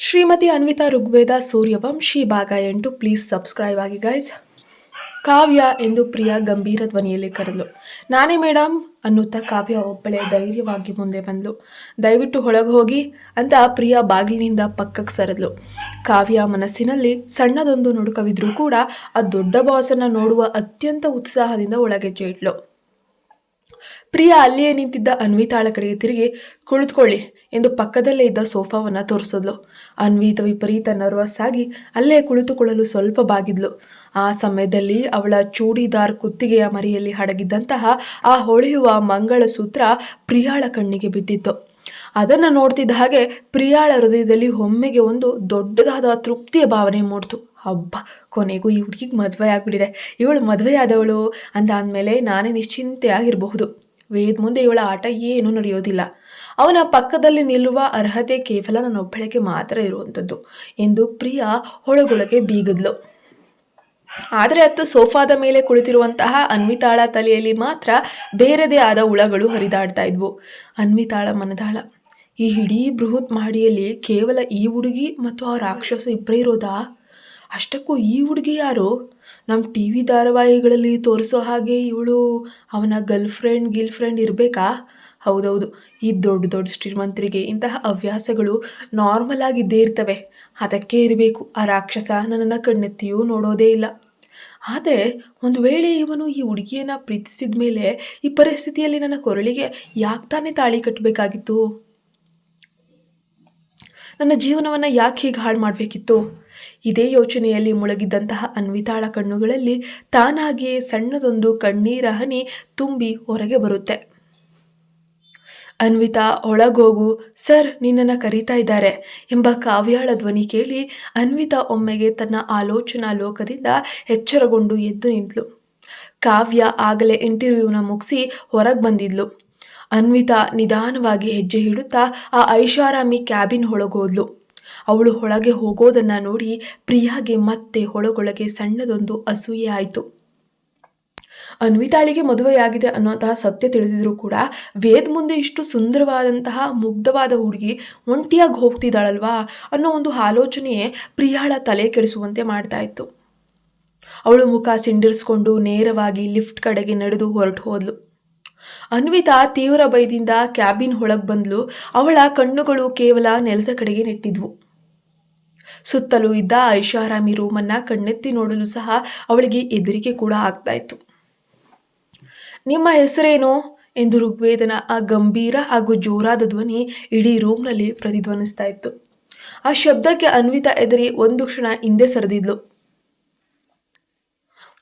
ಶ್ರೀಮತಿ ಅನ್ವಿತಾ ಋಗ್ವೇದ ಸೂರ್ಯವಂಶಿ ಭಾಗ 8. Please subscribe ಆಗಿ guys. ಕಾವ್ಯ ಎಂದು ಪ್ರಿಯಾ ಗಂಭೀರ ಧ್ವನಿಯಲ್ಲಿ ಕರೆದಳು. ನಾನೇ ಮೇಡಮ್ ಅನ್ನುತ್ತಾ ಕಾವ್ಯ ಒಬ್ಬಳೇ ಧೈರ್ಯವಾಗಿ ಮುಂದೆ ಬಂದಳು. ದಯವಿಟ್ಟು ಒಳಗೆ ಹೋಗಿ ಅಂತ ಪ್ರಿಯಾ ಬಾಗಿಲಿನಿಂದ ಪಕ್ಕಕ್ಕೆ ಸರಿದ್ಲು. ಕಾವ್ಯ ಮನಸ್ಸಿನಲ್ಲಿ ಸಣ್ಣದೊಂದು ನಡುಕವಿದ್ರೂ ಕೂಡ ಆ ದೊಡ್ಡ ಬಾಸನ್ನು ನೋಡುವ ಅತ್ಯಂತ ಉತ್ಸಾಹದಿಂದ ಒಳಗೆಜ್ಜೆ ಇಟ್ಲು. ಪ್ರಿಯಾ ಅಲ್ಲಿಯೇ ನಿಂತಿದ್ದ ಅನ್ವಿತಾಳ ಕಡೆಗೆ ತಿರುಗಿ ಕುಳಿತುಕೊಳ್ಳಿ ಎಂದು ಪಕ್ಕದಲ್ಲೇ ಇದ್ದ ಸೋಫಾವನ್ನು ತೋರಿಸಿದ್ಲು. ಅನ್ವಿತ ವಿಪರೀತ ನರ್ವಸ್ ಆಗಿ ಅಲ್ಲೇ ಕುಳಿತುಕೊಳ್ಳಲು ಸ್ವಲ್ಪ ಬಾಗಿದ್ಲು. ಆ ಸಮಯದಲ್ಲಿ ಅವಳ ಚೂಡಿದಾರ್ ಕುತ್ತಿಗೆಯ ಮರೆಯಲ್ಲಿ ಅಡಗಿದ್ದಂತಹ ಆ ಹೊಳೆಯುವ ಮಂಗಳಸೂತ್ರ ಪ್ರಿಯಾಳ ಕಣ್ಣಿಗೆ ಬಿದ್ದಿತ್ತು. ಅದನ್ನು ನೋಡ್ತಿದ್ದ ಹಾಗೆ ಪ್ರಿಯಾಳ ಹೃದಯದಲ್ಲಿ ಒಮ್ಮೆಗೆ ಒಂದು ದೊಡ್ಡದಾದ ತೃಪ್ತಿಯ ಭಾವನೆ ಮೂಡ್ತು. ಹಬ್ಬ, ಕೊನೆಗೂ ಈ ಹುಡುಗಿಗೆ ಮದುವೆ ಆಗ್ಬಿಟ್ಟಿದೆ, ಇವಳು ಮದುವೆ ಆದವಳು ಅಂತ ಅಂದಮೇಲೆ ನಾನೇ ನಿಶ್ಚಿಂತೆಯಾಗಿರಬಹುದು. ವೇದ್ ಮುಂದೆ ಇವಳ ಆಟ ಏನೂ ನಡೆಯೋದಿಲ್ಲ. ಅವನ ಪಕ್ಕದಲ್ಲಿ ನಿಲ್ಲುವ ಅರ್ಹತೆ ಕೇವಲ ನನ್ನೊಬ್ಬಳಿಗೆ ಮಾತ್ರ ಇರುವಂಥದ್ದು ಎಂದು ಪ್ರಿಯಾ ಒಳಗೊಳಗೆ ಬೀಗದ್ಲು. ಆದರೆ ಅತ್ತ ಸೋಫಾದ ಮೇಲೆ ಕುಳಿತಿರುವಂತಹ ಅನ್ವಿತಾಳ ತಲೆಯಲ್ಲಿ ಮಾತ್ರ ಬೇರೆದೇ ಆದ ಹುಳಗಳು ಹರಿದಾಡ್ತಾ ಇದ್ವು. ಅನ್ವಿತಾಳ ಮನದಾಳ, ಈ ಇಡೀ ಬೃಹತ್ ಮಾಡಿಯಲ್ಲಿ ಕೇವಲ ಈ ಹುಡುಗಿ ಮತ್ತು ಆ ರಾಕ್ಷಸ ಇಬ್ಬರೇ ಇರೋದಾ? ಅಷ್ಟಕ್ಕೂ ಈ ಹುಡುಗಿ ಯಾರು? ನಮ್ಮ ಟಿ ವಿ ಧಾರಾವಾಹಿಗಳಲ್ಲಿ ತೋರಿಸೋ ಹಾಗೆ ಇವಳು ಅವನ ಗಿಲ್ ಫ್ರೆಂಡ್ ಇರಬೇಕಾ? ಹೌದೌದು, ಈ ದೊಡ್ಡ ದೊಡ್ಡ ಶ್ರೀಮಂತರಿಗೆ ಇಂತಹ ಹವ್ಯಾಸಗಳು ನಾರ್ಮಲ್ ಆಗಿದ್ದೇ ಇರ್ತವೆ. ಅದಕ್ಕೆ ಇರಬೇಕು ಆ ರಾಕ್ಷಸ ನನ್ನನ್ನು ಕಣ್ಣೆತ್ತಿಯೂ ನೋಡೋದೇ ಇಲ್ಲ. ಆದರೆ ಒಂದು ವೇಳೆ ಇವನು ಈ ಹುಡುಗಿಯನ್ನು ಪ್ರೀತಿಸಿದ ಮೇಲೆ ಈ ಪರಿಸ್ಥಿತಿಯಲ್ಲಿ ನನ್ನ ಕೊರಳಿಗೆ ಯಾಕೆ ತಾನೇ ತಾಳಿ ಕಟ್ಟಬೇಕಾಗಿತ್ತು? ನನ್ನ ಜೀವನವನ್ನು ಯಾಕೆ ಹೀಗೆ ಹಾಳು ಮಾಡಬೇಕಿತ್ತು? ಇದೇ ಯೋಚನೆಯಲ್ಲಿ ಮುಳುಗಿದ್ದಂತಹ ಅನ್ವಿತಾಳ ಕಣ್ಣುಗಳಲ್ಲಿ ತಾನಾಗಿಯೇ ಸಣ್ಣದೊಂದು ಕಣ್ಣೀರ ಹನಿ ತುಂಬಿ ಹೊರಗೆ ಬರುತ್ತೆ. ಅನ್ವಿತಾ, ಒಳಗೋಗು, ಸರ್ ನಿನ್ನನ್ನು ಕರೀತಾ ಇದ್ದಾರೆ ಎಂಬ ಕಾವ್ಯಾಳ ಧ್ವನಿ ಕೇಳಿ ಅನ್ವಿತಾ ಒಮ್ಮೆಗೆ ತನ್ನ ಆಲೋಚನಾ ಲೋಕದಿಂದ ಎಚ್ಚರಗೊಂಡು ಎದ್ದು ನಿಂತಳು. ಕಾವ್ಯ ಆಗಲೇ ಇಂಟರ್ವ್ಯೂನ ಮುಗಿಸಿ ಹೊರಗೆ ಬಂದಿದ್ಲು. ಅನ್ವಿತಾ ನಿಧಾನವಾಗಿ ಹೆಜ್ಜೆ ಇಡುತ್ತಾ ಆ ಐಷಾರಾಮಿ ಕ್ಯಾಬಿನ್ ಒಳಗೋದ್ಲು. ಅವಳು ಒಳಗೆ ಹೋಗೋದನ್ನು ನೋಡಿ ಪ್ರಿಯಾಗೆ ಮತ್ತೆ ಒಳಗೊಳಗೆ ಸಣ್ಣದೊಂದು ಅಸೂಯೆ ಆಯಿತು. ಅನ್ವಿತಾಳಿಗೆ ಮದುವೆಯಾಗಿದೆ ಅನ್ನೋಂತಹ ಸತ್ಯ ತಿಳಿದಿದ್ರು ಕೂಡ ವೇದ್ ಮುಂದೆ ಇಷ್ಟು ಸುಂದರವಾದಂತಹ ಮುಗ್ಧವಾದ ಹುಡುಗಿ ಒಂಟಿಯಾಗಿ ಹೋಗ್ತಿದ್ದಾಳಲ್ವಾ ಅನ್ನೋ ಒಂದು ಆಲೋಚನೆಯೇ ಪ್ರಿಯಾಳ ತಲೆ ಕೆಡಿಸುವಂತೆ ಮಾಡ್ತಾ ಇತ್ತು. ಅವಳು ಮುಖ ಸಿಂಡಿರಿಸ್ಕೊಂಡು ನೇರವಾಗಿ ಲಿಫ್ಟ್ ಕಡೆಗೆ ನಡೆದು ಹೊರಟು ಹೋದ್ಲು. ಅನ್ವಿತಾ ತೀವ್ರ ಭಯದಿಂದ ಕ್ಯಾಬಿನ್ ಒಳಗೆ ಬಂದ್ಲು. ಅವಳ ಕಣ್ಣುಗಳು ಕೇವಲ ನೆಲದ ಕಡೆಗೆ ನೆಟ್ಟಿದ್ವು. ಸುತ್ತಲೂ ಇದ್ದ ಐಷಾರಾಮಿ ರೂಮನ್ನು ಕಣ್ಣೆತ್ತಿ ನೋಡಲು ಸಹ ಅವಳಿಗೆ ಹೆದರಿಕೆ ಕೂಡ ಆಗ್ತಾ ಇತ್ತು. ನಿಮ್ಮ ಹೆಸರೇನು ಎಂದು ಋಗ್ವೇದನ ಆ ಗಂಭೀರ ಹಾಗೂ ಜೋರಾದ ಧ್ವನಿ ಇಡೀ ರೂಮ್ನಲ್ಲಿ ಪ್ರತಿಧ್ವನಿಸ್ತಾ ಇತ್ತು. ಆ ಶಬ್ದಕ್ಕೆ ಅನ್ವಿತಾ ಎದುರಿ ಒಂದು ಕ್ಷಣ ಹಿಂದೆ ಸರಿದಿದ್ಲು.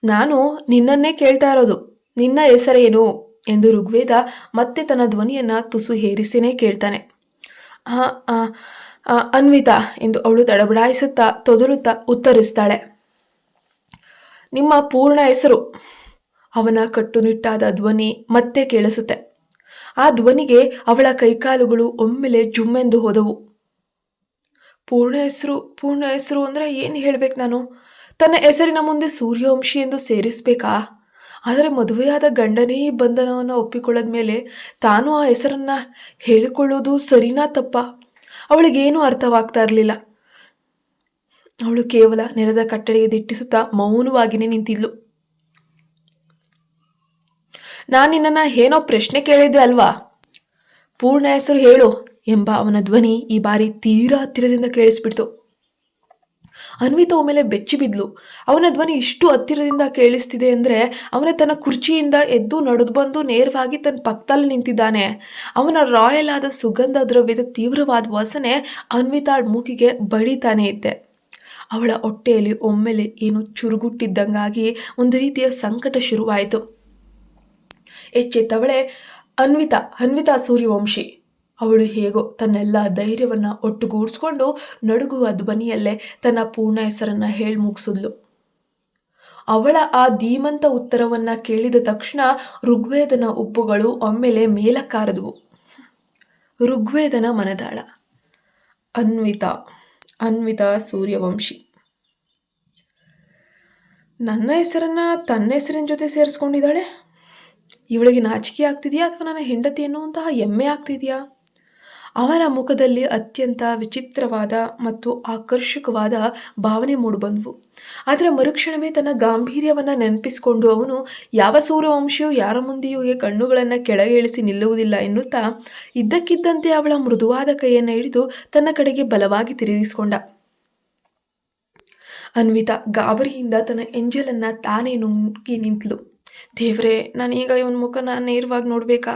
ನಾನು ನಿನ್ನನ್ನೇ ಕೇಳ್ತಾ ಇರೋದು, ನಿನ್ನ ಹೆಸರೇನು ಎಂದು ಋಗ್ವೇದ ಮತ್ತೆ ತನ್ನ ಧ್ವನಿಯನ್ನು ತುಸು ಹೇರಿಸಿನೇ ಕೇಳ್ತಾನೆ. ಅನ್ವಿತಾ ಎಂದು ಅವಳು ತಡಬಡಾಯಿಸುತ್ತಾ ತೊದಲುತ್ತಾ ಉತ್ತರಿಸ್ತಾಳೆ. ನಿಮ್ಮ ಪೂರ್ಣ ಹೆಸರು? ಅವನ ಕಟ್ಟುನಿಟ್ಟಾದ ಧ್ವನಿ ಮತ್ತೆ ಕೇಳಿಸುತ್ತೆ. ಆ ಧ್ವನಿಗೆ ಅವಳ ಕೈಕಾಲುಗಳು ಒಮ್ಮೆಲೆ ಜುಮ್ಮೆಂದು ಹೋದವು. ಪೂರ್ಣ ಹೆಸರು ಅಂದರೆ ಏನು ಹೇಳ್ಬೇಕು ನಾನು? ತನ್ನ ಹೆಸರಿನ ಮುಂದೆ ಸೂರ್ಯವಂಶಿ ಎಂದು ಸೇರಿಸ್ಬೇಕಾ? ಆದರೆ ಮದುವೆಯಾದ ಗಂಡನೇ ಈ ಬಂಧನವನ್ನು ಒಪ್ಪಿಕೊಳ್ಳದ ಮೇಲೆ ತಾನು ಆ ಹೆಸರನ್ನು ಹೇಳಿಕೊಳ್ಳೋದು ಸರಿನಾ ತಪ್ಪಾ? ಅವಳಿಗೇನೂ ಅರ್ಥವಾಗ್ತಾ ಇರಲಿಲ್ಲ. ಅವಳು ಕೇವಲ ನೆಲದ ಕಟ್ಟಡೆಗೆ ದಿಟ್ಟಿಸುತ್ತಾ ಮೌನವಾಗಿಯೇ ನಿಂತಿದ್ಲು. ನಾನು ನಿನ್ನನ್ನು ಏನೋ ಪ್ರಶ್ನೆ ಕೇಳಿದ್ದೆ ಅಲ್ವಾ? ಪೂರ್ಣ ಹೆಸರು ಹೇಳು ಎಂಬ ಅವನ ಧ್ವನಿ ಈ ಬಾರಿ ತೀರಾ ಹತ್ತಿರದಿಂದ ಕೇಳಿಸ್ಬಿಡ್ತು. ಅನ್ವಿತಾ ಒಮ್ಮೆಲೆ ಬೆಚ್ಚಿ ಬಿದ್ಲು. ಅವನ ಧ್ವನಿ ಇಷ್ಟು ಹತ್ತಿರದಿಂದ ಕೇಳಿಸ್ತಿದೆ ಅಂದರೆ ಅವನ ತನ್ನ ಕುರ್ಚಿಯಿಂದ ಎದ್ದು ನಡೆದು ಬಂದು ನೇರವಾಗಿ ತನ್ನ ಪಕ್ಕದಲ್ಲಿ ನಿಂತಿದ್ದಾನೆ. ಅವನ ರಾಯಲ್ ಆದ ಸುಗಂಧ ದ್ರವ್ಯದ ತೀವ್ರವಾದ ವಾಸನೆ ಅನ್ವಿತಾಳ ಮೂಗಿಗೆ ಬಡಿತಾನೆ ಇದ್ದೆ. ಅವಳ ಹೊಟ್ಟೆಯಲ್ಲಿ ಒಮ್ಮೆಲೆ ಏನು ಚುರುಗುಟ್ಟಿದ್ದಂಗಾಗಿ ಒಂದು ರೀತಿಯ ಸಂಕಟ ಶುರುವಾಯಿತು. ಎಚ್ಚೆತ್ತವಳೆ ಅನ್ವಿತಾ ಸೂರ್ಯವಂಶಿ. ಅವಳು ಹೇಗೋ ತನ್ನೆಲ್ಲ ಧೈರ್ಯವನ್ನು ಒಟ್ಟುಗೂಡಿಸ್ಕೊಂಡು ನಡುಗುವ ಧ್ವನಿಯಲ್ಲೇ ತನ್ನ ಪೂರ್ಣ ಹೆಸರನ್ನು ಹೇಳಿ ಮುಗಿಸಿದ್ಲು. ಅವಳ ಆ ಧೀಮಂತ ಉತ್ತರವನ್ನು ಕೇಳಿದ ತಕ್ಷಣ ಋಗ್ವೇದನ ಉಬ್ಬುಗಳು ಒಮ್ಮೆಲೆ ಮೇಲಕ್ಕಾರದವು. ಋಗ್ವೇದನ ಮನದಾಳ, ಅನ್ವಿತಾ ಸೂರ್ಯವಂಶಿ. ನನ್ನ ಹೆಸರನ್ನು ತನ್ನ ಹೆಸರಿನ ಜೊತೆ ಸೇರಿಸ್ಕೊಂಡಿದ್ದಾಳೆ. ಇವಳಿಗೆ ನಾಚಿಕೆ ಆಗ್ತಿದೆಯಾ ಅಥವಾ ನನ್ನ ಹೆಂಡತಿ ಎನ್ನುವಂತಹ ಹೆಮ್ಮೆ ಆಗ್ತಿದೆಯಾ? ಅವನ ಮುಖದಲ್ಲಿ ಅತ್ಯಂತ ವಿಚಿತ್ರವಾದ ಮತ್ತು ಆಕರ್ಷಕವಾದ ಭಾವನೆ ಮೂಡಿಬಂದವು. ಅದರ ಮರುಕ್ಷಣವೇ ತನ್ನ ಗಾಂಭೀರ್ಯವನ್ನು ನೆನಪಿಸಿಕೊಂಡು ಅವನು, ಯಾವ ಸೂರ್ಯವಂಶಿಯು ಯಾರ ಮುಂದೆಯೂ ಕಣ್ಣುಗಳನ್ನು ಕೆಳಗೆ ಇಳಿಸಿ ನಿಲ್ಲುವುದಿಲ್ಲ ಎನ್ನುತ್ತಾ ಇದ್ದಕ್ಕಿದ್ದಂತೆ ಅವಳ ಮೃದುವಾದ ಕೈಯನ್ನು ಹಿಡಿದು ತನ್ನ ಕಡೆಗೆ ಬಲವಾಗಿ ತಿರುಗಿಸಿಕೊಂಡ. ಅನ್ವಿತಾ ಗಾಬರಿಯಿಂದ ತನ್ನ ಎಂಜಲನ್ನು ತಾನೇ ನುಂಗಿ ನಿಂತಳು. ದೇವ್ರೆ, ನಾನೀಗ ಇವನ ಮುಖನ ನೇರವಾಗಿ ನೋಡಬೇಕಾ?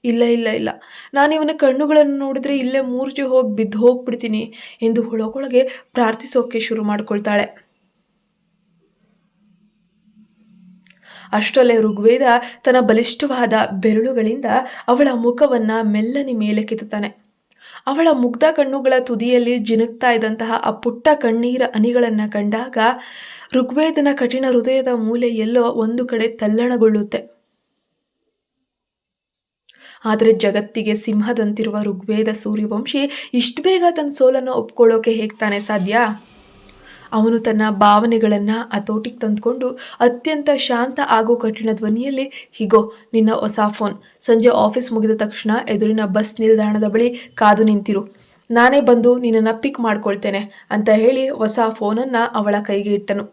ಇಲ್ಲ ಇಲ್ಲ ಇಲ್ಲ, ನಾನು ಇವನ ಕಣ್ಣುಗಳನ್ನು ನೋಡಿದ್ರೆ ಇಲ್ಲೇ ಮೂರ್ಛೆ ಹೋಗಿ ಬಿದ್ದು ಹೋಗ್ಬಿಡ್ತೀನಿ ಎಂದು ಒಳಗೊಳಗೆ ಪ್ರಾರ್ಥಿಸೋಕೆ ಶುರು ಮಾಡ್ಕೊಳ್ತಾಳೆ. ಅಷ್ಟರಲ್ಲೇ ಋಗ್ವೇದ ತನ್ನ ಬಲಿಷ್ಠವಾದ ಬೆರಳುಗಳಿಂದ ಅವಳ ಮುಖವನ್ನು ಮೆಲ್ಲನೆ ಮೇಲೆ ಕೆತ್ತುತ್ತಾನೆ. ಅವಳ ಮುಗ್ಧ ಕಣ್ಣುಗಳ ತುದಿಯಲ್ಲಿ ಜಿನುಗ್ತಾ ಇದ್ದಂತಹ ಆ ಪುಟ್ಟ ಕಣ್ಣೀರ ಹನಿಗಳನ್ನು ಕಂಡಾಗ ಋಗ್ವೇದನ ಕಠಿಣ ಹೃದಯದ ಮೂಲೆ ಎಲ್ಲೋ ಒಂದು ಕಡೆ ತಲ್ಲಣಗೊಳ್ಳುತ್ತೆ. ಆದರೆ ಜಗತ್ತಿಗೆ ಸಿಂಹದಂತಿರುವ ಋಗ್ವೇದ ಸೂರ್ಯವಂಶಿ ಇಷ್ಟು ಬೇಗ ತನ್ನ ಸೋಲನ್ನು ಒಪ್ಕೊಳ್ಳೋಕೆ ಹೇಗೆ ತಾನೇ ಸಾಧ್ಯ? ಅವನು ತನ್ನ ಭಾವನೆಗಳನ್ನು ಹತೋಟಿಗೆ ತಂದುಕೊಂಡು ಅತ್ಯಂತ ಶಾಂತ ಹಾಗೂ ಕಠಿಣ ಧ್ವನಿಯಲ್ಲಿ, ಹೀಗೋ ನಿನ್ನ ಹೊಸ ಫೋನ್, ಸಂಜೆ ಆಫೀಸ್ ಮುಗಿದ ತಕ್ಷಣ ಎದುರಿನ ಬಸ್ ನಿಲ್ದಾಣದ ಬಳಿ ಕಾದು ನಿಂತಿರು, ನಾನೇ ಬಂದು ನಿನ್ನನ್ನು ಪಿಕ್ ಮಾಡ್ಕೊಳ್ತೇನೆ ಅಂತ ಹೇಳಿ ಹೊಸ ಫೋನನ್ನು ಅವಳ ಕೈಗೆ ಇಟ್ಟನು.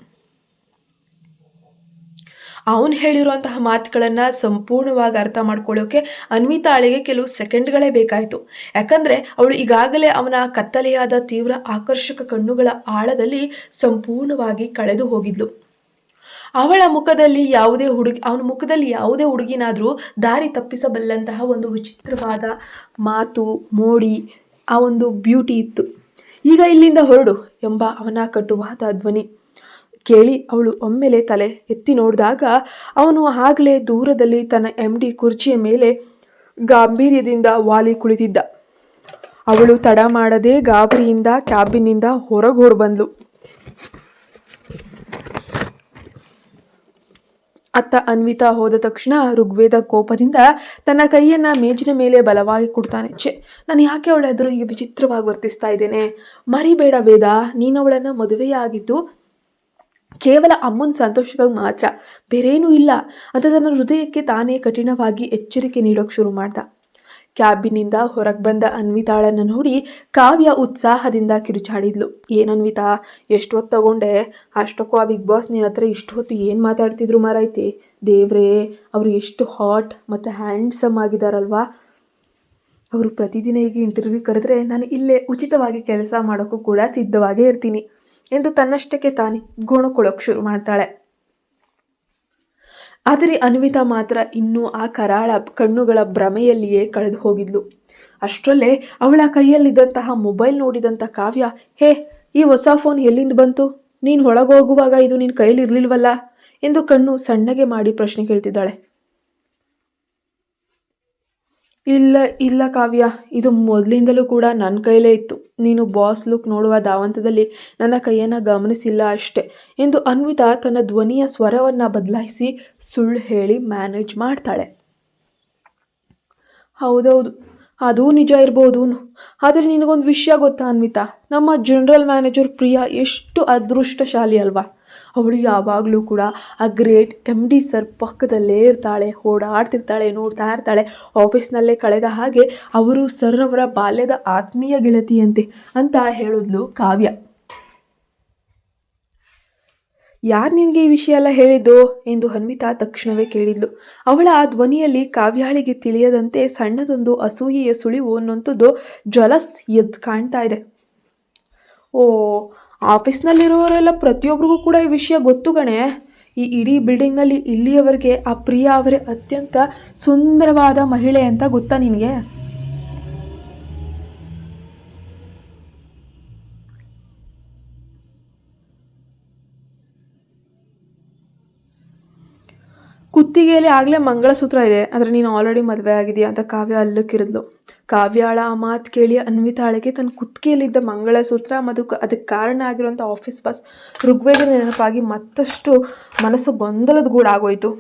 ಅವನು ಹೇಳಿರುವಂತಹ ಮಾತುಗಳನ್ನು ಸಂಪೂರ್ಣವಾಗಿ ಅರ್ಥ ಮಾಡ್ಕೊಳ್ಳೋಕೆ ಅನ್ವಿತಾಳಿಗೆ ಕೆಲವು ಸೆಕೆಂಡ್ಗಳೇ ಬೇಕಾಯಿತು. ಯಾಕಂದರೆ ಅವಳು ಈಗಾಗಲೇ ಅವನ ಕತ್ತಲೆಯಾದ ತೀವ್ರ ಆಕರ್ಷಕ ಕಣ್ಣುಗಳ ಆಳದಲ್ಲಿ ಸಂಪೂರ್ಣವಾಗಿ ಕಳೆದು ಹೋಗಿದ್ಲು. ಅವನ ಮುಖದಲ್ಲಿ ಯಾವುದೇ ಹುಡುಗಿನಾದರೂ ದಾರಿ ತಪ್ಪಿಸಬಲ್ಲಂತಹ ಒಂದು ವಿಚಿತ್ರವಾದ ಮಾತು, ಮೋಡಿ, ಆ ಒಂದು ಬ್ಯೂಟಿ ಇತ್ತು. ಈಗ ಇಲ್ಲಿಂದ ಹೊರಡು ಎಂಬ ಅವನ ಕಟುವಾದ ಧ್ವನಿ ಕೇಳಿ ಅವಳು ಒಮ್ಮೆಲೆ ತಲೆ ಎತ್ತಿ ನೋಡಿದಾಗ ಅವನು ಆಗಲೇ ದೂರದಲ್ಲಿ ತನ್ನ MD ಕುರ್ಚಿಯ ಮೇಲೆ ಗಾಂಭೀರ್ಯದಿಂದ ವಾಲಿ ಕುಳಿತಿದ್ದ. ಅವಳು ತಡ ಮಾಡದೆ ಗಾಬರಿಯಿಂದ ಕ್ಯಾಬಿನಿಂದ ಹೊರಗೆ ಬಂದ್ಲು. ಅತ್ತ ಅನ್ವಿತಾ ಹೋದ ತಕ್ಷಣ ಋಗ್ವೇದ ಕೋಪದಿಂದ ತನ್ನ ಕೈಯನ್ನು ಮೇಜಿನ ಮೇಲೆ ಬಲವಾಗಿ ಕೊಡ್ತಾನೆ. ನಾನು ಯಾಕೆ ಅವಳ ಎದುರು ಹೀಗೆ ವಿಚಿತ್ರವಾಗಿ ವರ್ತಿಸ್ತಾ ಇದ್ದೇನೆ? ಮರಿಬೇಡ ವೇದ, ನೀನವಳನ್ನು ಮದುವೆಯಾಗಿದ್ದು ಕೇವಲ ಅಮ್ಮನ ಸಂತೋಷಕ್ಕಾಗಿ ಮಾತ್ರ, ಬೇರೇನೂ ಇಲ್ಲ ಅಂತ ತನ್ನ ಹೃದಯಕ್ಕೆ ತಾನೇ ಕಠಿಣವಾಗಿ ಎಚ್ಚರಿಕೆ ನೀಡೋಕೆ ಶುರು ಮಾಡ್ದ. ಕ್ಯಾಬಿನಿಂದ ಹೊರಗೆ ಬಂದ ಅನ್ವಿತಾಳನ್ನು ನೋಡಿ ಕಾವ್ಯ ಉತ್ಸಾಹದಿಂದ ಕಿರುಚಾಡಿದ್ಲು. ಏನನ್ವಿತಾ, ಎಷ್ಟು ಹೊತ್ತು ತಗೊಂಡೆ? ಅಷ್ಟಕ್ಕೂ ಆ ಬಿಗ್ ಬಾಸ್ ನಿನ್ನ ಹತ್ರ ಇಷ್ಟು ಹೊತ್ತು ಏನು ಮಾತಾಡ್ತಿದ್ರು ಮಾರೈತಿ? ದೇವ್ರೇ, ಅವರು ಎಷ್ಟು ಹಾಟ್ ಮತ್ತು ಹ್ಯಾಂಡ್ಸಮ್ ಆಗಿದ್ದಾರಲ್ವಾ? ಅವರು ಪ್ರತಿದಿನ ಈಗ ಇಂಟರ್ವ್ಯೂ ಕರೆದ್ರೆ ನಾನು ಇಲ್ಲೇ ಉಚಿತವಾಗಿ ಕೆಲಸ ಮಾಡೋಕ್ಕೂ ಕೂಡ ಸಿದ್ಧವಾಗೇ ಇರ್ತೀನಿ ಎಂದು ತನ್ನಷ್ಟಕ್ಕೆ ತಾನೇ ಗೊಣಕೊಳ್ಳೋಕೆ ಶುರು ಮಾಡ್ತಾಳೆ. ಆದರೆ ಅನ್ವಿತಾ ಮಾತ್ರ ಇನ್ನೂ ಆ ಕರಾಳ ಕಣ್ಣುಗಳ ಭ್ರಮೆಯಲ್ಲಿಯೇ ಕಳೆದು ಹೋಗಿದ್ಲು. ಅಷ್ಟರಲ್ಲೇ ಅವಳ ಕೈಯಲ್ಲಿದ್ದಂತಹ ಮೊಬೈಲ್ ನೋಡಿದಂಥ ಕಾವ್ಯ, ಹೇ, ಈ ಹೊಸ ಫೋನ್ ಎಲ್ಲಿಂದ ಬಂತು? ನೀನು ಒಳಗೋಗುವಾಗ ಇದು ನಿನ್ನ ಕೈಯಲ್ಲಿ ಇರಲಿಲ್ವಲ್ಲ ಎಂದು ಕಣ್ಣು ಸಣ್ಣಗೆ ಮಾಡಿ ಪ್ರಶ್ನೆ ಕೇಳ್ತಿದ್ದಾಳೆ. ಇಲ್ಲ ಕಾವ್ಯ, ಇದು ಮೊದಲಿಂದಲೂ ಕೂಡ ನನ್ನ ಕೈಲೇ ಇತ್ತು. ನೀನು ಬಾಸ್ ಲುಕ್ ನೋಡುವ ಧಾವಂತದಲ್ಲಿ ನನ್ನ ಕೈಯನ್ನು ಗಮನಿಸಿಲ್ಲ ಅಷ್ಟೆ ಎಂದು ಅನ್ವಿತಾ ತನ್ನ ಧ್ವನಿಯ ಸ್ವರವನ್ನು ಬದಲಾಯಿಸಿ ಸುಳ್ಳು ಹೇಳಿ ಮ್ಯಾನೇಜ್ ಮಾಡ್ತಾಳೆ. ಹೌದೌದು, ಅದೂ ನಿಜ ಇರ್ಬೋದು. ಆದರೆ ನಿನಗೊಂದು ವಿಷಯ ಗೊತ್ತಾ ಅನ್ವಿತಾ? ನಮ್ಮ ಜನರಲ್ ಮ್ಯಾನೇಜರ್ ಪ್ರಿಯಾ ಎಷ್ಟು ಅದೃಷ್ಟಶಾಲಿ ಅಲ್ವಾ? ಅವಳು ಯಾವಾಗಲೂ ಕೂಡ ಆ ಗ್ರೇಟ್ MD ಸರ್ ಪಕ್ಕದಲ್ಲೇ ಇರ್ತಾಳೆ, ಓಡಾಡ್ತಿರ್ತಾಳೆ, ನೋಡ್ತಾ ಇರ್ತಾಳೆ. ಆಫೀಸ್ನಲ್ಲೇ ಕಳೆದ ಹಾಗೆ ಅವರು ಸರ್ ಅವರ ಬಾಲ್ಯದ ಆತ್ಮೀಯ ಗೆಳತಿಯಂತೆ ಅಂತ ಹೇಳಿದ್ಲು ಕಾವ್ಯ. ಯಾರು ನಿನಗೆ ಈ ವಿಷಯ ಎಲ್ಲ ಹೇಳಿದ್ದು ಎಂದು ಅನ್ವಿತಾ ತಕ್ಷಣವೇ ಕೇಳಿದ್ಲು. ಅವಳ ಆ ಧ್ವನಿಯಲ್ಲಿ ಕಾವ್ಯಾಳಿಗೆ ತಿಳಿಯದಂತೆ ಸಣ್ಣದೊಂದು ಅಸೂಯೆಯ ಸುಳಿವು ಅನ್ನೋಂಥದ್ದು ಜಲಸ್ ಎದ್ದು ಕಾಣ್ತಾ ಇದೆ. ಓ, ಆಫೀಸ್ನಲ್ಲಿರೋರೆಲ್ಲ ಪ್ರತಿಯೊಬ್ಬರಿಗೂ ಕೂಡ ಈ ವಿಷಯ ಗೊತ್ತು ಗಣೆ. ಈ ಇಡೀ ಬಿಲ್ಡಿಂಗ್ನಲ್ಲಿ ಇಲ್ಲಿಯವರೆಗೆ ಆ ಪ್ರಿಯಾ ಅವರೇ ಅತ್ಯಂತ ಸುಂದರವಾದ ಮಹಿಳೆ ಅಂತ ಗೊತ್ತಾ ನಿನಗೆ? ಕುತ್ತಿಗೆಯಲ್ಲಿ ಆಗಲೇ ಮಂಗಳಸೂತ್ರ ಇದೆ, ಆದರೆ ನೀನು ಆಲ್ರೆಡಿ ಮದುವೆ ಆಗಿದೆಯಾ ಅಂತ ಕಾವ್ಯ ಅಲ್ಲಕ್ಕಿರಿದ್ಲು. ಕಾವ್ಯಾಳ ಆ ಮಾತು ಕೇಳಿ ಅನ್ವಿತಾಳಿಗೆ ತನ್ನ ಕುತ್ತಿಗೆಯಲ್ಲಿದ್ದ ಮಂಗಳಸೂತ್ರ ಮತ್ತು ಅದಕ್ಕೆ ಕಾರಣ ಆಗಿರುವಂಥ ಆಫೀಸ್ ಬಾಸ್ ಋಗ್ವೇದ ನೆನಪಾಗಿ ಮತ್ತಷ್ಟು ಮನಸ್ಸು ಗೊಂದಲದ ಗೂಡಾಗೋಯ್ತು.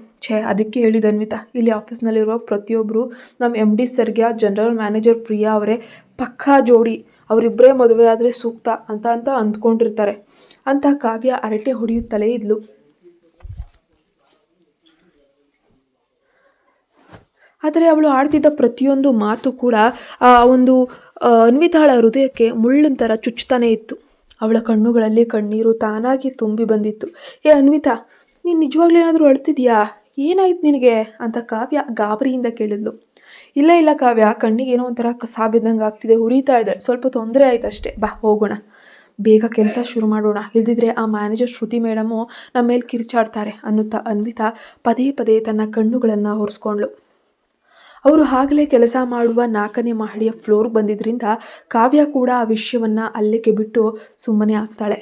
ಅದಕ್ಕೆ ಹೇಳಿದ ಅನ್ವಿತಾ, ಇಲ್ಲಿ ಆಫೀಸ್ನಲ್ಲಿರುವ ಪ್ರತಿಯೊಬ್ಬರು ನಮ್ಮ MD ಸರ್ಗೆ ಜನರಲ್ ಮ್ಯಾನೇಜರ್ ಪ್ರಿಯಾ ಅವರೇ ಪಕ್ಕಾ ಜೋಡಿ, ಅವರಿಬ್ಬರೇ ಮದುವೆ ಆದರೆ ಸೂಕ್ತ ಅಂತ ಅಂದ್ಕೊಂಡಿರ್ತಾರೆ ಅಂತ ಕಾವ್ಯ ಅರಟೆ ಹೊಡೆಯುತ್ತಲೇ ಇದ್ಲು. ಆದರೆ ಅವಳು ಆಡ್ತಿದ್ದ ಪ್ರತಿಯೊಂದು ಮಾತು ಕೂಡ ಆ ಒಂದು ಅನ್ವಿತಾಳ ಹೃದಯಕ್ಕೆ ಮುಳ್ಳಿನ ಥರ ಚುಚ್ಚುತ್ತಾನೆ ಇತ್ತು. ಅವಳ ಕಣ್ಣುಗಳಲ್ಲಿ ಕಣ್ಣೀರು ತಾನಾಗಿ ತುಂಬಿ ಬಂದಿತ್ತು. ಏ ಅನ್ವಿತಾ, ನೀನು ನಿಜವಾಗ್ಲೂ ಏನಾದರೂ ಅಳ್ತಿದ್ಯಾ? ಏನಾಯ್ತು ನಿನಗೆ ಅಂತ ಕಾವ್ಯ ಗಾಬರಿಯಿಂದ ಕೇಳಿದ್ಲು. ಇಲ್ಲ ಇಲ್ಲ ಕಾವ್ಯ, ಕಣ್ಣಿಗೆ ಏನೋ ಒಂಥರ ಕಸ ಬಿದ್ದಂಗೆ ಆಗ್ತಿದೆ, ಉರಿತಾ ಇದೆ, ಸ್ವಲ್ಪ ತೊಂದರೆ ಆಯ್ತು ಅಷ್ಟೇ, ಬಾ ಹೋಗೋಣ, ಬೇಗ ಕೆಲಸ ಶುರು ಮಾಡೋಣ, ಇಲ್ದಿದ್ರೆ ಆ ಮ್ಯಾನೇಜರ್ ಶ್ರುತಿ ಮೇಡಮು ನಮ್ಮ ಮೇಲೆ ಕಿರ್ಚಾಡ್ತಾರೆ ಅನ್ನುತ್ತಾ ಅನ್ವಿತಾ ಪದೇ ಪದೇ ತನ್ನ ಕಣ್ಣುಗಳನ್ನು ಒರೆಸ್ಕೊಂಡ್ಳು. ಅವರು ಆಗಲೇ ಕೆಲಸ ಮಾಡುವ 4ನೇ ಮಹಡಿಯ ಫ್ಲೋರ್ಗೆ ಬಂದಿದ್ದರಿಂದ ಕಾವ್ಯ ಕೂಡ ಆ ವಿಷಯವನ್ನು ಅಲ್ಲಿಗೆ ಬಿಟ್ಟು ಸುಮ್ಮನೆ ಆಗ್ತಾಳೆ.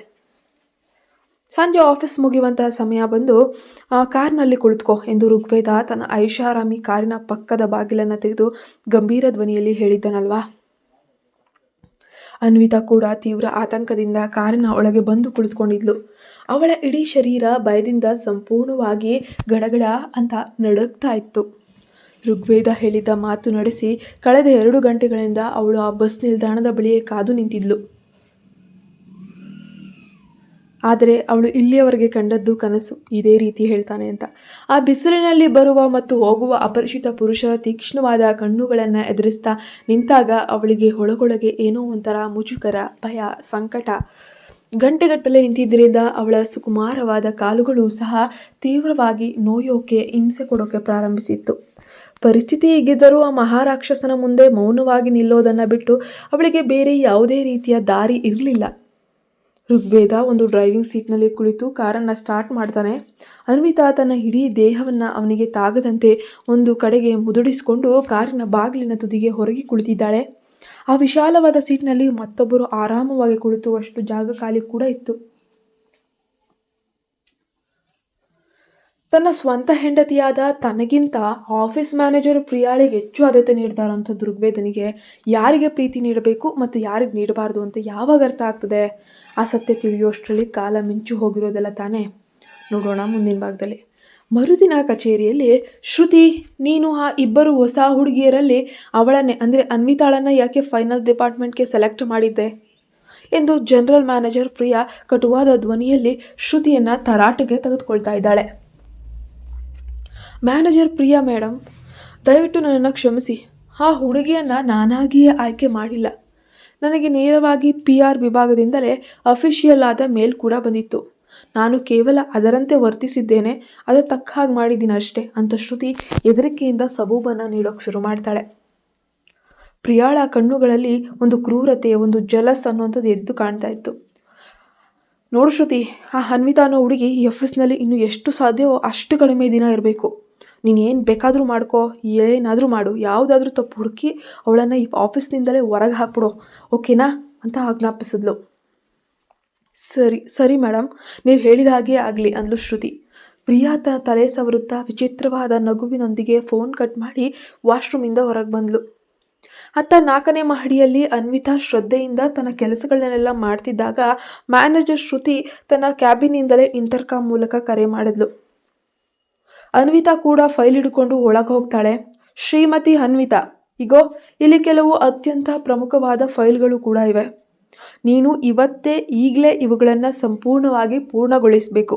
ಸಂಜೆ ಆಫೀಸ್ ಮುಗಿಯುವಂತಹ ಸಮಯ ಬಂದು ಕಾರ್ನಲ್ಲಿ ಕುಳಿತುಕೋ ಎಂದು ಋಗ್ವೇದ ತನ್ನ ಐಷಾರಾಮಿ ಕಾರಿನ ಪಕ್ಕದ ಬಾಗಿಲನ್ನು ತೆಗೆದು ಗಂಭೀರ ಧ್ವನಿಯಲ್ಲಿ ಹೇಳಿದ್ದನಲ್ವಾ. ಅನ್ವಿತಾ ಕೂಡ ತೀವ್ರ ಆತಂಕದಿಂದ ಕಾರಿನ ಒಳಗೆ ಬಂದು ಕುಳಿತುಕೊಂಡಿದ್ಲು. ಅವಳ ಇಡೀ ಶರೀರ ಭಯದಿಂದ ಸಂಪೂರ್ಣವಾಗಿ ಗಡಗಡ ಅಂತ ನಡುಗ್ತಾ ಇತ್ತು. ಋಗ್ವೇದ ಹೇಳಿದ ಮಾತು ನಡೆಸಿ ಕಳೆದ 2 ಗಂಟೆಗಳಿಂದ ಅವಳು ಆ ಬಸ್ ನಿಲ್ದಾಣದ ಬಳಿಯೇ ಕಾದು ನಿಂತಿದ್ಲು. ಆದರೆ ಅವಳು ಇಲ್ಲಿಯವರೆಗೆ ಕಂಡದ್ದು ಕನಸು, ಇದೇ ರೀತಿ ಹೇಳ್ತಾನೆ ಅಂತ. ಆ ಬಿಸಿಲಿನಲ್ಲಿ ಬರುವ ಮತ್ತು ಹೋಗುವ ಅಪರಿಚಿತ ಪುರುಷರ ತೀಕ್ಷ್ಣವಾದ ಕಣ್ಣುಗಳನ್ನು ಎದುರಿಸ್ತಾ ನಿಂತಾಗ ಅವಳಿಗೆ ಒಳಗೊಳಗೆ ಏನೋ ಒಂಥರ ಮುಜುಗರ, ಭಯ, ಸಂಕಟ. ಗಂಟೆಗಟ್ಟಲೆ ನಿಂತಿದ್ದರಿಂದ ಅವಳ ಸುಕುಮಾರವಾದ ಕಾಲುಗಳು ಸಹ ತೀವ್ರವಾಗಿ ನೋಯೋಕೆ, ಹಿಂಸೆ ಕೊಡೋಕೆ ಪ್ರಾರಂಭಿಸಿತ್ತು. ಪರಿಸ್ಥಿತಿ ಹೀಗಿದ್ದರೂ ಆ ಮಹಾರಾಕ್ಷಸನ ಮುಂದೆ ಮೌನವಾಗಿ ನಿಲ್ಲೋದನ್ನು ಬಿಟ್ಟು ಅವಳಿಗೆ ಬೇರೆ ಯಾವುದೇ ರೀತಿಯ ದಾರಿ ಇರಲಿಲ್ಲ. ಋಗ್ವೇದ ಒಂದು ಡ್ರೈವಿಂಗ್ ಸೀಟ್ನಲ್ಲಿ ಕುಳಿತು ಕಾರನ್ನು ಸ್ಟಾರ್ಟ್ ಮಾಡ್ತಾನೆ. ಅನ್ವಿತಾ ತನ್ನ ಇಡೀ ದೇಹವನ್ನು ಅವನಿಗೆ ತಾಗದಂತೆ ಒಂದು ಕಡೆಗೆ ಮುದುಡಿಸಿಕೊಂಡು ಕಾರಿನ ಬಾಗಿಲಿನ ತುದಿಗೆ ಹೊರಗೆ ಕುಳಿತಿದ್ದಾಳೆ. ಆ ವಿಶಾಲವಾದ ಸೀಟ್ನಲ್ಲಿ ಮತ್ತೊಬ್ಬರು ಆರಾಮವಾಗಿ ಕುಳಿತುವಷ್ಟು ಜಾಗ ಖಾಲಿ ಕೂಡ ಇತ್ತು. ತನ್ನ ಸ್ವಂತ ಹೆಂಡತಿಯಾದ ತನಗಿಂತ ಆಫೀಸ್ ಮ್ಯಾನೇಜರ್ ಪ್ರಿಯಾಳಿಗೆ ಹೆಚ್ಚು ಆದ್ಯತೆ ನೀಡ್ತಾರಂಥ ಋಗ್ವೇದನಿಗೆ ಯಾರಿಗೆ ಪ್ರೀತಿ ನೀಡಬೇಕು ಮತ್ತು ಯಾರಿಗೆ ನೀಡಬಾರ್ದು ಅಂತ ಯಾವಾಗ ಅರ್ಥ ಆಗ್ತದೆ? ಆ ಸತ್ಯ ತಿಳಿಯುವಷ್ಟರಲ್ಲಿ ಕಾಲ ಮಿಂಚು ಹೋಗಿರೋದೆಲ್ಲ ತಾನೇ. ನೋಡೋಣ ಮುಂದಿನ ಭಾಗದಲ್ಲಿ. ಮರುದಿನ ಕಚೇರಿಯಲ್ಲಿ, ಶ್ರುತಿ, ನೀನು ಆ ಇಬ್ಬರು ಹೊಸ ಹುಡುಗಿಯರಲ್ಲಿ ಅವಳನ್ನೇ ಅಂದರೆ ಅನ್ವಿತಾಳನ್ನು ಯಾಕೆ ಫೈನಾನ್ಸ್ ಡಿಪಾರ್ಟ್ಮೆಂಟ್ಗೆ ಸೆಲೆಕ್ಟ್ ಮಾಡಿದ್ದೆ ಎಂದು ಜನರಲ್ ಮ್ಯಾನೇಜರ್ ಪ್ರಿಯಾ ಕಟುವಾದ ಧ್ವನಿಯಲ್ಲಿ ಶ್ರುತಿಯನ್ನು ತರಾಟೆಗೆ ತೆಗೆದುಕೊಳ್ತಾ ಇದ್ದಾಳೆ. ಮ್ಯಾನೇಜರ್ ಪ್ರಿಯಾ ಮೇಡಮ್, ದಯವಿಟ್ಟು ನನ್ನನ್ನು ಕ್ಷಮಿಸಿ. ಆ ಹುಡುಗಿಯನ್ನು ನಾನಾಗಿಯೇ ಆಯ್ಕೆ ಮಾಡಿಲ್ಲ. ನನಗೆ ನೇರವಾಗಿ PR ವಿಭಾಗದಿಂದಲೇ ಅಫಿಷಿಯಲ್ ಆದ ಮೇಲ್ ಕೂಡ ಬಂದಿತ್ತು. ನಾನು ಕೇವಲ ಅದರಂತೆ ವರ್ತಿಸಿದ್ದೇನೆ, ಅದು ತಕ್ಕ ಹಾಗೆ ಮಾಡಿದ್ದೀನಿ ಅಷ್ಟೇ ಅಂತ ಶ್ರುತಿ ಹೆದರಿಕೆಯಿಂದ ಸಬೂಬನ್ನು ನೀಡೋಕ್ಕೆ ಶುರು ಮಾಡ್ತಾಳೆ. ಪ್ರಿಯಾಳ ಕಣ್ಣುಗಳಲ್ಲಿ ಒಂದು ಕ್ರೂರತೆ, ಒಂದು ಜಲಸ್ ಅನ್ನುವಂಥದ್ದು ಎದ್ದು ಕಾಣ್ತಾ ಇತ್ತು. ನೋಡು ಶ್ರುತಿ, ಆ ಅನ್ವಿತಾ ಅನ್ನೋ ಹುಡುಗಿ ಈ ಆಫೀಸ್ನಲ್ಲಿ ಇನ್ನು ಎಷ್ಟು ಸಾಧ್ಯವೋ ಅಷ್ಟು ಕಡಿಮೆ ದಿನ ಇರಬೇಕು. ನೀನು ಏನು ಬೇಕಾದರೂ ಮಾಡ್ಕೋ, ಏನಾದರೂ ಮಾಡು, ಯಾವುದಾದ್ರೂ ತಪ್ಪು ಹುಡುಕಿ ಅವಳನ್ನು ಈ ಆಫೀಸ್ನಿಂದಲೇ ಹೊರಗೆ ಹಾಕ್ಬಿಡು, ಓಕೆನಾ ಅಂತ ಆಜ್ಞಾಪಿಸಿದ್ಲು. ಸರಿ ಸರಿ ಮೇಡಮ್, ನೀವು ಹೇಳಿದ ಹಾಗೆ ಆಗಲಿ ಅಂದ್ಲು ಶ್ರುತಿ. ಪ್ರಿಯಾ ತನ್ನ ತಲೆ ಸವರುತ್ತಾ ವಿಚಿತ್ರವಾದ ನಗುವಿನೊಂದಿಗೆ ಫೋನ್ ಕಟ್ ಮಾಡಿ ವಾಶ್ರೂಮಿಂದ ಹೊರಗೆ ಬಂದ್ಲು. ಅತ್ತ 4ನೇ ಮಹಡಿಯಲ್ಲಿ ಅನ್ವಿತಾ ಶ್ರದ್ಧೆಯಿಂದ ತನ್ನ ಕೆಲಸಗಳನ್ನೆಲ್ಲ ಮಾಡ್ತಿದ್ದಾಗ ಮ್ಯಾನೇಜರ್ ಶ್ರುತಿ ತನ್ನ ಕ್ಯಾಬಿನಿಂದಲೇ ಇಂಟರ್ಕಾಮ್ ಮೂಲಕ ಕರೆ ಮಾಡಿದ್ಲು. ಅನ್ವಿತಾ ಕೂಡ ಫೈಲ್ ಹಿಡ್ಕೊಂಡು ಒಳಗೆ ಹೋಗ್ತಾಳೆ. ಶ್ರೀಮತಿ ಅನ್ವಿತಾ, ಇಗೋ ಇಲ್ಲಿ ಕೆಲವು ಅತ್ಯಂತ ಪ್ರಮುಖವಾದ ಫೈಲ್ಗಳು ಕೂಡ ಇವೆ. ನೀನು ಇವತ್ತೇ ಈಗಲೇ ಇವುಗಳನ್ನು ಸಂಪೂರ್ಣವಾಗಿ ಪೂರ್ಣಗೊಳಿಸಬೇಕು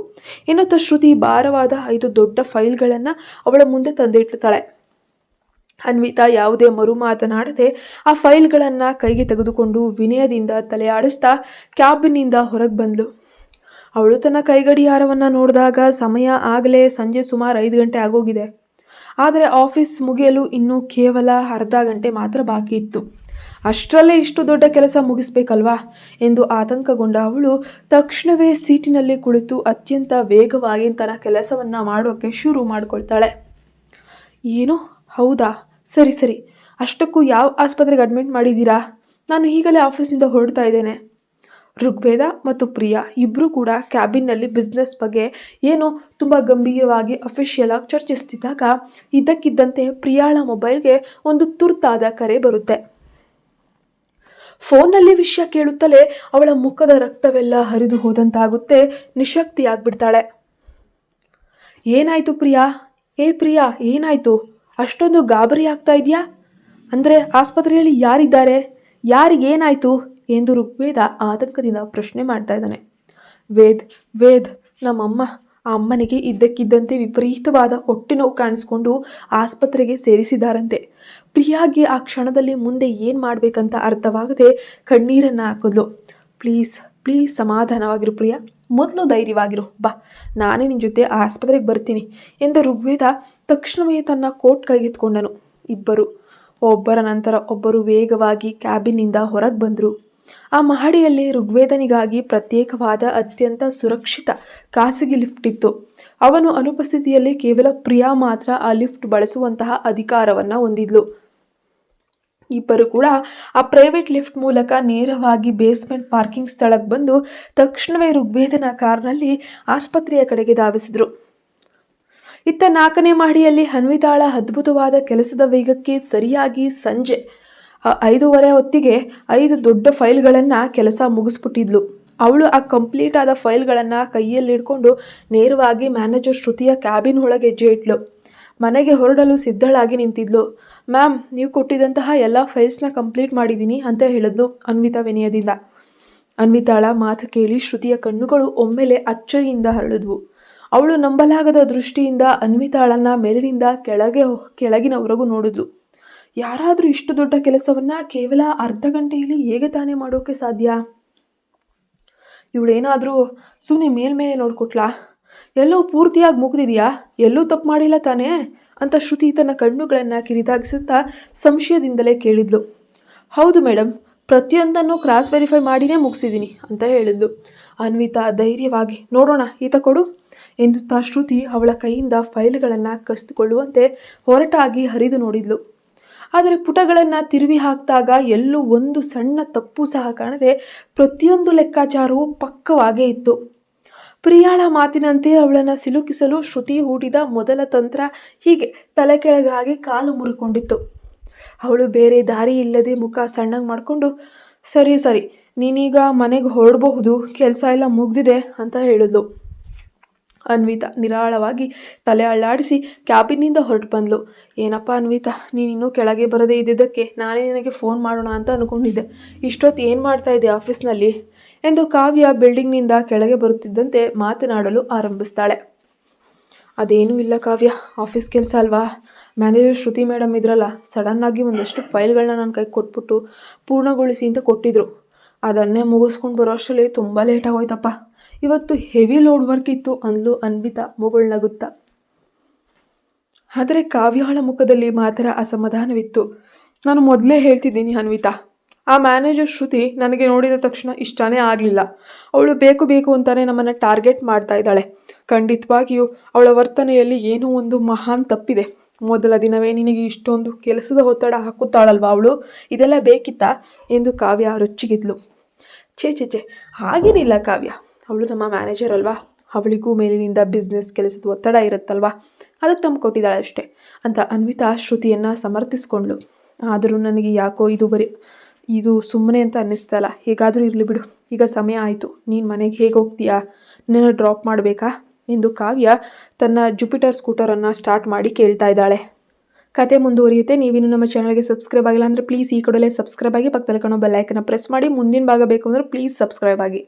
ಎನ್ನುತ್ತಾ ಶ್ರುತಿ ಭಾರವಾದ 5 ದೊಡ್ಡ ಫೈಲ್ಗಳನ್ನು ಅವಳ ಮುಂದೆ ತಂದಿಡ್ತಾಳೆ. ಅನ್ವಿತಾ ಯಾವುದೇ ಮರು ಮಾತನಾಡದೆ ಆ ಫೈಲ್ಗಳನ್ನು ಕೈಗೆ ತೆಗೆದುಕೊಂಡು ವಿನಯದಿಂದ ತಲೆ ಆಡಿಸ್ತಾ ಕ್ಯಾಬಿನಿಂದ ಹೊರಗೆ ಬಂದ್ಲು. ಅವಳು ತನ್ನ ಕೈಗಡಿಯಾರವನ್ನು ನೋಡಿದಾಗ ಸಮಯ ಆಗಲೇ ಸಂಜೆ ಸುಮಾರು 5 ಗಂಟೆ ಆಗೋಗಿದೆ. ಆದರೆ ಆಫೀಸ್ ಮುಗಿಯಲು ಇನ್ನೂ ಕೇವಲ ಅರ್ಧ ಗಂಟೆ ಮಾತ್ರ ಬಾಕಿ ಇತ್ತು. ಅಷ್ಟರಲ್ಲೇ ಇಷ್ಟು ದೊಡ್ಡ ಕೆಲಸ ಮುಗಿಸ್ಬೇಕಲ್ವಾ ಎಂದು ಆತಂಕಗೊಂಡ ಅವಳು ತಕ್ಷಣವೇ ಸೀಟಿನಲ್ಲಿ ಕುಳಿತು ಅತ್ಯಂತ ವೇಗವಾಗಿ ತನ್ನ ಕೆಲಸವನ್ನು ಮಾಡೋಕ್ಕೆ ಶುರು ಮಾಡಿಕೊಳ್ತಾಳೆ. ಏನು? ಹೌದಾ, ಸರಿ ಸರಿ, ಅಷ್ಟಕ್ಕೂ ಯಾವ ಆಸ್ಪತ್ರೆಗೆ ಅಡ್ಮಿಟ್ ಮಾಡಿದ್ದೀರಾ? ನಾನು ಈಗಲೇ ಆಫೀಸಿಂದ ಹೊರಡ್ತಾ ಇದ್ದೇನೆ. ಋಗ್ವೇದ ಮತ್ತು ಪ್ರಿಯಾ ಇಬ್ಬರೂ ಕೂಡ ಕ್ಯಾಬಿನ್ನಲ್ಲಿ ಬಿಸ್ನೆಸ್ ಬಗ್ಗೆ ಏನೋ ತುಂಬ ಗಂಭೀರವಾಗಿ ಅಫಿಷಿಯಲ್ ಆಗಿ ಚರ್ಚಿಸ್ತಿದ್ದಾಗ ಇದ್ದಕ್ಕಿದ್ದಂತೆ ಪ್ರಿಯಾಳ ಮೊಬೈಲ್ಗೆ ಒಂದು ತುರ್ತಾದ ಕರೆ ಬರುತ್ತೆ. ಫೋನ್ನಲ್ಲಿ ವಿಷಯ ಕೇಳುತ್ತಲೇ ಅವಳ ಮುಖದ ರಕ್ತವೆಲ್ಲ ಹರಿದು ಹೋದಂತಾಗುತ್ತೆ, ನಿಶಕ್ತಿಯಾಗ್ಬಿಡ್ತಾಳೆ. ಏನಾಯಿತು ಪ್ರಿಯಾ? ಪ್ರಿಯಾ, ಏನಾಯಿತು? ಅಷ್ಟೊಂದು ಗಾಬರಿ ಆಗ್ತಾ ಇದೆಯಾ? ಅಂದರೆ ಆಸ್ಪತ್ರೆಯಲ್ಲಿ ಯಾರಿದ್ದಾರೆ? ಯಾರಿಗೇನಾಯಿತು ಎಂದು ಋಗ್ವೇದ ಆತಂಕದಿಂದ ಪ್ರಶ್ನೆ ಮಾಡ್ತಾ ಇದ್ದಾನೆ. ವೇದ್, ನಮ್ಮಮ್ಮ ಆ ಅಮ್ಮನಿಗೆ ಇದ್ದಕ್ಕಿದ್ದಂತೆ ವಿಪರೀತವಾದ ಹೊಟ್ಟೆ ನೋವು ಕಾಣಿಸ್ಕೊಂಡು ಆಸ್ಪತ್ರೆಗೆ ಸೇರಿಸಿದ್ದಾರಂತೆ. ಪ್ರಿಯಾಗೆ ಆ ಕ್ಷಣದಲ್ಲಿ ಮುಂದೆ ಏನು ಮಾಡಬೇಕಂತ ಅರ್ಥವಾಗದೆ ಕಣ್ಣೀರನ್ನು ಹಾಕಿದ್ಲು. ಪ್ಲೀಸ್ ಪ್ಲೀಸ್ ಸಮಾಧಾನವಾಗಿರು ಪ್ರಿಯಾ, ಮೊದಲು ಧೈರ್ಯವಾಗಿರು, ಬಾ ನಾನೇ ನಿನ್ನ ಜೊತೆ ಆಸ್ಪತ್ರೆಗೆ ಬರ್ತೀನಿ ಎಂದ ಋಗ್ವೇದ ತಕ್ಷಣವೇ ತನ್ನ ಕೋಟ್ ಕೈಗೆತ್ಕೊಂಡನು. ಇಬ್ಬರು ಒಬ್ಬರ ನಂತರ ಒಬ್ಬರು ವೇಗವಾಗಿ ಕ್ಯಾಬಿನ್ನಿಂದ ಹೊರಗೆ ಬಂದರು. ಆ ಮಹಡಿಯಲ್ಲಿ ಋಗ್ವೇದನಿಗಾಗಿ ಪ್ರತ್ಯೇಕವಾದ ಅತ್ಯಂತ ಸುರಕ್ಷಿತ ಖಾಸಗಿ ಲಿಫ್ಟ್ ಇತ್ತು. ಅವನು ಅನುಪಸ್ಥಿತಿಯಲ್ಲಿ ಕೇವಲ ಪ್ರಿಯಾ ಮಾತ್ರ ಆ ಲಿಫ್ಟ್ ಬಳಸುವಂತಹ ಅಧಿಕಾರವನ್ನು ಹೊಂದಿದ್ಲು. ಇಬ್ಬರು ಕೂಡ ಆ ಪ್ರೈವೇಟ್ ಲಿಫ್ಟ್ ಮೂಲಕ ನೇರವಾಗಿ ಬೇಸ್ಮೆಂಟ್ ಪಾರ್ಕಿಂಗ್ ಸ್ಥಳಕ್ಕೆ ಬಂದು ತಕ್ಷಣವೇ ಋಗ್ವೇದನ ಕಾರ್ನಲ್ಲಿ ಆಸ್ಪತ್ರೆಯ ಕಡೆಗೆ ಧಾವಿಸಿದ್ರು. ಇತ್ತ 4ನೇ ಮಹಡಿಯಲ್ಲಿ ಅನ್ವಿತಾಳ ಅದ್ಭುತವಾದ ಕೆಲಸದ ವೇಗಕ್ಕೆ ಸರಿಯಾಗಿ ಸಂಜೆ 5:30 ಹೊತ್ತಿಗೆ 5 ದೊಡ್ಡ ಫೈಲ್ಗಳನ್ನು ಕೆಲಸ ಮುಗಿಸ್ಬಿಟ್ಟಿದ್ಲು. ಅವಳು ಆ ಕಂಪ್ಲೀಟ್ ಆದ ಫೈಲ್ಗಳನ್ನು ಕೈಯಲ್ಲಿ ಹಿಡ್ಕೊಂಡು ನೇರವಾಗಿ ಮ್ಯಾನೇಜರ್ ಶ್ರುತಿಯ ಕ್ಯಾಬಿನ್ ಒಳಗೆ ಹೆಜ್ಜೆ ಇಟ್ಲು. ಮನೆಗೆ ಹೊರಡಲು ಸಿದ್ಧಳಾಗಿ ನಿಂತಿದ್ಲು. ಮ್ಯಾಮ್, ನೀವು ಕೊಟ್ಟಿದ್ದಂತಹ ಎಲ್ಲ ಫೈಲ್ಸ್ನ ಕಂಪ್ಲೀಟ್ ಮಾಡಿದ್ದೀನಿ ಅಂತ ಹೇಳಿದ್ಲು ಅನ್ವಿತಾ ವಿನಯದಿಂದ. ಅನ್ವಿತಾಳ ಮಾತು ಕೇಳಿ ಶ್ರುತಿಯ ಕಣ್ಣುಗಳು ಒಮ್ಮೆಲೆ ಅಚ್ಚರಿಯಿಂದ ಹರಳಿದ್ವು. ಅವಳು ನಂಬಲಾಗದ ದೃಷ್ಟಿಯಿಂದ ಅನ್ವಿತಾಳನ್ನ ಮೇಲಿನಿಂದ ಕೆಳಗಿನವರೆಗೂ ನೋಡಿದ್ಲು. ಯಾರಾದರೂ ಇಷ್ಟು ದೊಡ್ಡ ಕೆಲಸವನ್ನ ಕೇವಲ ಅರ್ಧ ಗಂಟೆಯಲ್ಲಿ ಹೇಗೆ ತಾನೇ ಮಾಡೋಕೆ ಸಾಧ್ಯ? ಇವಳೇನಾದರೂ ಸುಮ್ಮನೆ ಮೇಲ್ಮೇಲೆ ನೋಡ್ಕೊಟ್ಲಾ? ಎಲ್ಲೋ ಪೂರ್ತಿಯಾಗಿ ಮುಗಿದಿದೆಯಾ? ಎಲ್ಲೂ ತಪ್ಪು ಮಾಡಿಲ್ಲ ತಾನೇ ಅಂತ ಶ್ರುತಿ ತನ್ನ ಕಣ್ಣುಗಳನ್ನು ಕಿರಿದಾಗಿಸುತ್ತಾ ಸಂಶಯದಿಂದಲೇ ಕೇಳಿದ್ಲು. ಹೌದು ಮೇಡಮ್, ಪ್ರತಿಯೊಂದನ್ನು ಕ್ರಾಸ್ ವೆರಿಫೈ ಮಾಡಿನೇ ಮುಗಿಸಿದ್ದೀನಿ ಅಂತ ಹೇಳಿದ್ಲು. ಅನ್ವಿತಾ ಧೈರ್ಯವಾಗಿ ನೋಡೋಣ ಈತ ಕೊಡು ಎನ್ನುತ್ತಾ ಶ್ರುತಿ ಅವಳ ಕೈಯಿಂದ ಫೈಲ್ಗಳನ್ನು ಕಸಿದುಕೊಳ್ಳುವಂತೆ ಹೊರಟಾಗಿ ಹರಿದು ನೋಡಿದ್ಲು. ಆದರೆ ಪುಟಗಳನ್ನು ತಿರುವಿ ಹಾಕಿದಾಗ ಎಲ್ಲೂ ಒಂದು ಸಣ್ಣ ತಪ್ಪು ಸಹ ಕಾಣದೆ ಪ್ರತಿಯೊಂದು ಲೆಕ್ಕಾಚಾರವೂ ಪಕ್ಕವಾಗೇ ಇತ್ತು. ಪ್ರಿಯಾಳ ಮಾತಿನಂತೆ ಅವಳನ್ನು ಸಿಲುಕಿಸಲು ಶ್ರುತಿ ಹೂಡಿದ ಮೊದಲ ತಂತ್ರ ಹೀಗೆ ತಲೆ ಕೆಳಗಾಗಿ ಕಾಲು ಮುರಿಕೊಂಡಿತ್ತು. ಅವಳು ಬೇರೆ ದಾರಿ ಇಲ್ಲದೆ ಮುಖ ಸಣ್ಣಗೆ ಮಾಡಿಕೊಂಡು ಸರಿ ನೀನೀಗ ಮನೆಗೆ ಹೊರಡಬಹುದು, ಕೆಲಸ ಎಲ್ಲ ಮುಗ್ದಿದೆ ಅಂತ ಹೇಳಿದ್ಲು. ಅನ್ವಿತಾ ನಿರಾಳವಾಗಿ ತಲೆ ಅಳ್ಳಾಡಿಸಿ ಕ್ಯಾಬಿನ್ನಿಂದ ಹೊರಟು ಬಂದ್ಲು. ಏನಪ್ಪ ಅನ್ವಿತಾ, ನೀನಿನ್ನೂ ಕೆಳಗೆ ಬರದೇ ಇದ್ದಿದ್ದಕ್ಕೆ ನಾನೇ ನಿನಗೆ ಫೋನ್ ಮಾಡೋಣ ಅಂತ ಅಂದ್ಕೊಂಡಿದ್ದೆ. ಇಷ್ಟೊತ್ತು ಏನು ಮಾಡ್ತಾ ಇದ್ದೆ ಆಫೀಸ್ನಲ್ಲಿ ಎಂದು ಕಾವ್ಯ ಬಿಲ್ಡಿಂಗ್ನಿಂದ ಕೆಳಗೆ ಬರುತ್ತಿದ್ದಂತೆ ಮಾತನಾಡಲು ಆರಂಭಿಸ್ತಾಳೆ. ಅದೇನೂ ಇಲ್ಲ ಕಾವ್ಯ, ಆಫೀಸ್ ಕೆಲಸ ಅಲ್ವಾ. ಮ್ಯಾನೇಜರ್ ಶ್ರುತಿ ಮೇಡಮ್ ಇದ್ರಲ್ಲ, ಸಡನ್ನಾಗಿ ಒಂದಷ್ಟು ಫೈಲ್ಗಳನ್ನ ನನ್ನ ಕೈಗೆ ಕೊಟ್ಬಿಟ್ಟು ಪೂರ್ಣಗೊಳಿಸಿ ಅಂತ ಕೊಟ್ಟಿದ್ರು. ಅದನ್ನೇ ಮುಗಿಸ್ಕೊಂಡು ಬರೋ ಅಷ್ಟರಲ್ಲಿ ತುಂಬ ಲೇಟ್ ಆಗೋಯ್ತಪ್ಪ. ಇವತ್ತು ಹೆವಿ ಲೋಡ್ ವರ್ಕ್ ಇತ್ತು ಅಂದ್ಲು ಅನ್ವಿತಾ ಮುಗುಳ್ನಗುತ್ತಾ. ಆದರೆ ಕಾವ್ಯಾಳ ಮುಖದಲ್ಲಿ ಮಾತ್ರ ಅಸಮಾಧಾನವಿತ್ತು. ನಾನು ಮೊದಲೇ ಹೇಳ್ತಿದ್ದೀನಿ ಅನ್ವಿತಾ, ಆ ಮ್ಯಾನೇಜರ್ ಶ್ರುತಿ ನನಗೆ ನೋಡಿದ ತಕ್ಷಣ ಇಷ್ಟನೇ ಆಗಲಿಲ್ಲ. ಅವಳು ಬೇಕು ಅಂತಾನೆ ನಮ್ಮನ್ನು ಟಾರ್ಗೆಟ್ ಮಾಡ್ತಾ ಇದ್ದಾಳೆ. ಖಂಡಿತವಾಗಿಯೂ ಅವಳ ವರ್ತನೆಯಲ್ಲಿ ಏನೋ ಒಂದು ಮಹಾನ್ ತಪ್ಪಿದೆ. ಮೊದಲ ದಿನವೇ ನಿನಗೆ ಇಷ್ಟೊಂದು ಕೆಲಸದ ಒತ್ತಡ ಹಾಕುತ್ತಾಳಲ್ವ ಅವಳು, ಇದೆಲ್ಲ ಬೇಕಿತ್ತಾ ಎಂದು ಕಾವ್ಯ ರೊಚ್ಚಿಗಿದ್ಲು. ಛೇ ಹಾಗೇನಿಲ್ಲ ಕಾವ್ಯ, ಅವಳು ನಮ್ಮ ಮ್ಯಾನೇಜರ್ ಅಲ್ವಾ, ಅವಳಿಗೂ ಮೇಲಿನಿಂದ ಬಿಸ್ನೆಸ್ ಕೆಲಸದ ಒತ್ತಡ ಇರುತ್ತಲ್ವಾ, ಅದಕ್ಕೆ ನಮ್ಗೆ ಕೊಟ್ಟಿದ್ದಾಳೆ ಅಷ್ಟೇ ಅಂತ ಅನ್ವಿತಾ ಶ್ರುತಿಯನ್ನು ಸಮರ್ಥಿಸ್ಕೊಂಡ್ಳು. ಆದರೂ ನನಗೆ ಯಾಕೋ ಇದು ಸುಮ್ಮನೆ ಅಂತ ಅನ್ನಿಸ್ತಲ್ಲ. ಹೇಗಾದರೂ ಇರಲಿ ಬಿಡು, ಈಗ ಸಮಯ ಆಯಿತು, ನೀನು ಮನೆಗೆ ಹೇಗೆ ಹೋಗ್ತೀಯಾ, ನಿನ್ನ ಡ್ರಾಪ್ ಮಾಡಬೇಕಾ ಎಂದು ಕಾವ್ಯ ತನ್ನ ಜುಪಿಟರ್ ಸ್ಕೂಟರನ್ನು ಸ್ಟಾರ್ಟ್ ಮಾಡಿ ಕೇಳ್ತಾ ಇದ್ದಾಳೆ. ಕತೆ ಮುಂದುವರಿಯುತ್ತೆ. ನೀವಿನ್ನು ನಮ್ಮ ಚಾನಲ್ಗೆ ಸಬ್ಸ್ಕ್ರೈಬ್ ಆಗಿಲ್ಲ ಅಂದರೆ ಪ್ಲೀಸ್ ಈ ಕೂಡಲೇ ಸಬ್ಸ್ಕ್ರೈಬ್ ಆಗಿ, ಪಕ್ಕದಲ್ಲಿ ಕಾಣೋ ಬೆಲ್ ಐಕನ್ನ ಪ್ರೆಸ್ ಮಾಡಿ. ಮುಂದಿನ ಭಾಗ ಬೇಕು ಅಂದರೆ ಪ್ಲೀಸ್ ಸಬ್ಸ್ಕ್ರೈಬ್ ಆಗಿ.